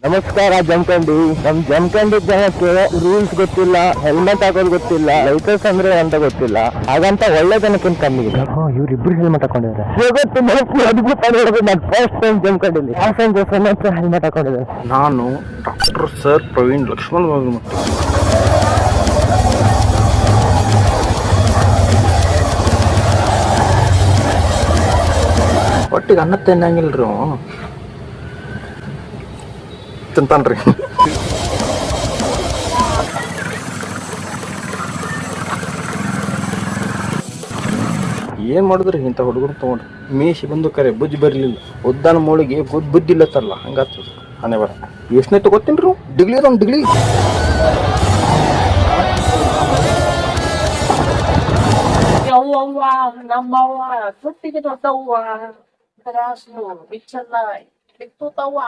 ನಮಸ್ಕಾರ ಜಮಖಂಡಿ. ಜಮಖಂಡಿ ಜನಕ್ಕೆ ರೂಲ್ಸ್ ಗೊತ್ತಿಲ್ಲ, ಹೆಲ್ಮೆಟ್ ಹಾಕೋದು ಗೊತ್ತಿಲ್ಲ, ಲೈಸೆನ್ಸ್ ಅಂದ್ರೆ ಅಂತ ಗೊತ್ತಿಲ್ಲ. ಹಾಗಂತ ಒಳ್ಳೆ ಜನಕ್ಕಿಂತ ಕಮ್ಮಿ ಇಲ್ಲ. ಇವ್ರಿಬ್ರು ಹೆಲ್ಮೆಟ್ ಹಾಕೊಂಡಿದ್ದಾರೆ. ಅದ್ಭುತ ನೋಡಿದ್ರೆ ನಾನು ಫಸ್ಟ್ ಟೈಮ್ ಜಮಖಂಡಿಲಿ ಪ್ಯಾಸೆಂಜರ್ಸ್ ಮಾತ್ರ ಹೆಲ್ಮೆಟ್ ಹಾಕೊಂಡಿದ್ದಾರೆ. ನಾನು ಡಾಕ್ಟರ್ ಸರ್ ಪ್ರವೀಣ್ ಲಕ್ಷ್ಮಣ್ ಬಾಬು. ಒಟ್ಟಿಗೆ ಅನ್ನ ತಿನ್ನಂಗಿಲ್ರಿ ತಿಂತಾನ್ರಿ. ಏನ್ ಮಾಡಿದ್ರಿ ಇಂಥ ಹುಡುಗರು ತಗೊಂಡ್ರಿ ಮೀಸಿ ಬಂದು ಕರೆ ಬುಜ್ಜಿ ಬರಲಿಲ್ಲ. ಉದ್ದಾನ ಮೂಳಿಗೆ ಬುದ್ಧಿ ಇಲ್ಲತ್ತಲ್ಲ ಹಂಗಾಗ್ತದ. ಹಣೆ ಬರ ಎಷ್ಟನೇ ತಗೋತೀನ್ರಿ ಡಿಗ್ಲಿ ಅದೊಂದು ಡಿಗ್ಲಿ. ನಮ್ಮವ್ವ ಸುಟ್ಟಿಗೆ ದೊಡ್ಡವ್ವ ಬಿಚ್ಚಲ್ಲ ಬಿತ್ತು ತವ್ವ.